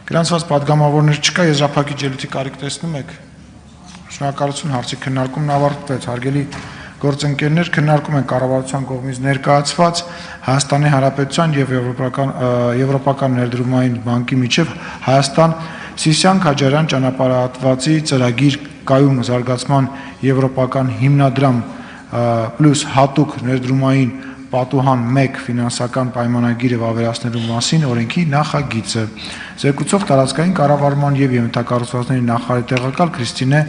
Գրանցված պատգամավորներ չկա, եզրափակիչ ելույթի կարիք տեսնում եք։ Շնորհակալություն, հարցի քննարկումն ավարտվեց։ Հարգելի գործընկերներ, քննարկում են կառավարության կողմից ներկայացված Հայաստանի Հանրապետության եւ Եվրոպական ներդրումային բանկի միջև Հայաստան-Սիսիան-Քաջարյան ճանապարհատվածի ծրագիր կայուն զարգացման եվրոպական հիմնադրամ պլյուս հատուկ ներդրումային պատուհան 1 ֆինանսական պայմանագիրը վավերացնելու մասին օրենքի նախագիծը։ Զեկուցող տարածքային կառավարման եւ ենթակառուցվածքների նախարարի տեղակալ Քրիստինե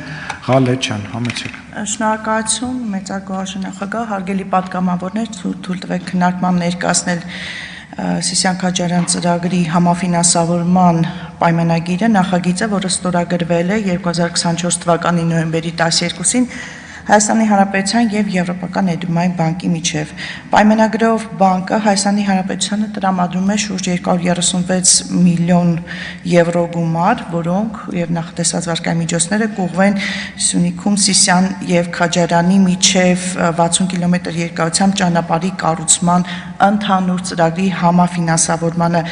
Ղալեչյան, համեցեք։ Շնորհակալություն, մեծարգո նախագահ, հարգելի պատգամավորներ, թույլ տվեք քննարկման ներկայացնել Սիսիան-Քաջարյան ծրագրի համաֆինանսավորման պայմանագիրը, նախագիծը, որը ստորագրվել է 2024 թվականի նոյեմբերի 12-ին Հայաստանի Հանրապետության եւ Եվրոպական ներդրումային բանկի միջև։ Պայմանագրով բանկը Հայաստանի Հանրապետությանը տրամադրում է շուրջ 236 միլիոն եվրո գումար, որոնք եւ նախատեսված վարկային միջոցները կուղղվեն Սյունիքում Սիսիան եւ Քաջարյանի միջև 60 կիլոմետր երկարությամբ ճանապարհի կառուցման ընդհանուր ծրագրի համաֆինանսավորմանը։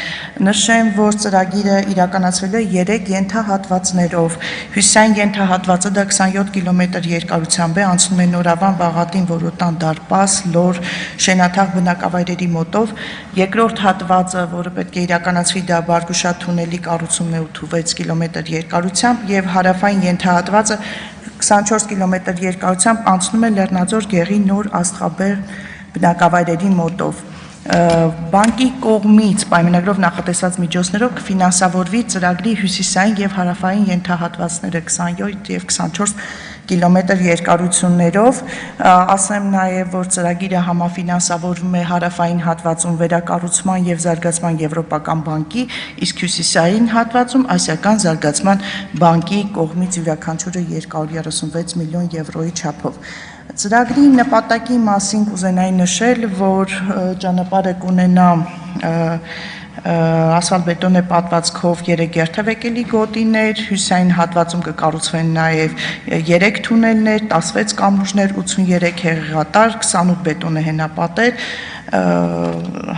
Նշեմ, որ ծրագիրը իրականացվել է 3 ենթահատվածներով։ Հյուսիսային ենթահատվածը դա 27 կիլոմետր երկարությամբ է, անցնում է Նորավան, Վաղատին, Որոտան, Դարպաս, Լոր, Շենաթաղ բնակավայրերի մոտով։ Երկրորդ հատվածը, որը պետք է իրականացվի, դա Բարգուշատ թունելի կառուցումն է 86 կիլոմետր երկարությամբ եւ հարավային ենթահատվածը 24 կիլոմետր երկարությամբ անցնում է Լեռնաձոր գեղի Նոր Աստղաբեր բնակավայրերի մոտով։ Բանկի կողմից պայմանագրով նախատեսված միջոցներով կֆինանսավորվի ծրագրի հյուսիսային եւ հարավային ենթահատվածները 27 եւ 24 կիլոմետր երկարություններով, ասեմ նաև, որ ծրագիրը համաֆինանսավորվում է հարավային հատվածում վերակառուցման եւ զարգացման Եվրոպական բանկի, իսկ հյուսիսային հատվածում Ասիական զարգացման բանկի կողմից յուրաքանչյուրը 236 միլիոն եվրոյի չափով։ Ծրագրի նպատակի մասին կուզենայի նշել, որ ճանապարհը կունենա ասֆալտբետոնե պատվածքով 3 երթևեկելի գոտիներ, հյուսիսային հատվածում կկառուցվեն նաև 3 թունելներ, 16 կամուրջներ, 83 հեղեղատար, 28 բետոնե հենապատեր,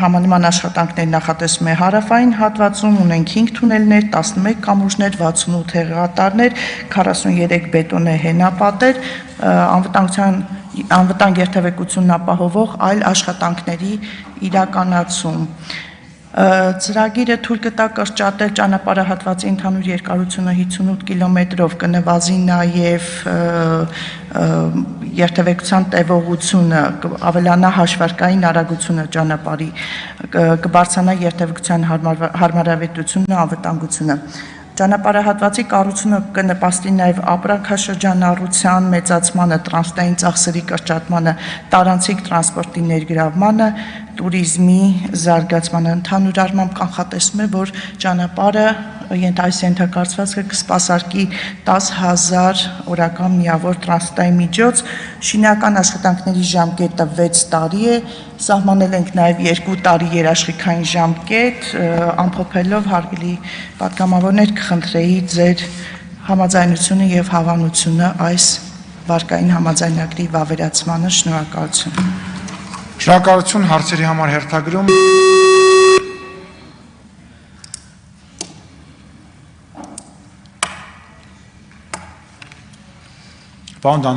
համանման աշխատանքներ նախատեսվում է հարավային հատվածում, ունենք 5 թունելներ, 11 կամուրջներ, 68 հեղեղատարներ, 43 բետոնե հենապատեր, անվտանգ երթևեկությունն ապահովող այլ աշխատանքների իրականացում։ Ծրագիրը թույլ կտա կրճատել ճանապարհահատվածի ընդհանուր երկարությունը 58 կիլոմետրով, կնվազի նաև երթևեկության տևողությունը, ավելանա հաշվարկային արագությունը ճանապարհի, կբարձրանա երթևեկության հարմարավետությունը, անվտանգությունը։ Ճանապարհահատվածի կառուցումը կնպաստի նաև ապրանքաշրջանառության մեծացմանը, տրանսպորտային ծախսերի կրճատմանը, տարանցիկ տրանսպորտի ներգրավմանը, տուրիզմի զարգացմանը։ Ընդհանուր առմամբ կանխատեսվում է, որ ճանապարհը ենթակառուցվածքը կսպասարկի 10,000 օրական միավոր տրանսպորտային միջոց, շինական աշխատանքների ժամկետը 6 տարի է, սահմանել ենք նաև 2 տարի երաշխիքային ժամկետ, ամփոփելով հարգելի պատգամավորներ կխնդրեի ձեր համաձայնությունը եւ հավանությունը այս վարկային համաձայնագրի վավերացմանը։ Շնորհակալություն։ Շնորհակալություն, հարցերի համար հերթագրում։ Պարոն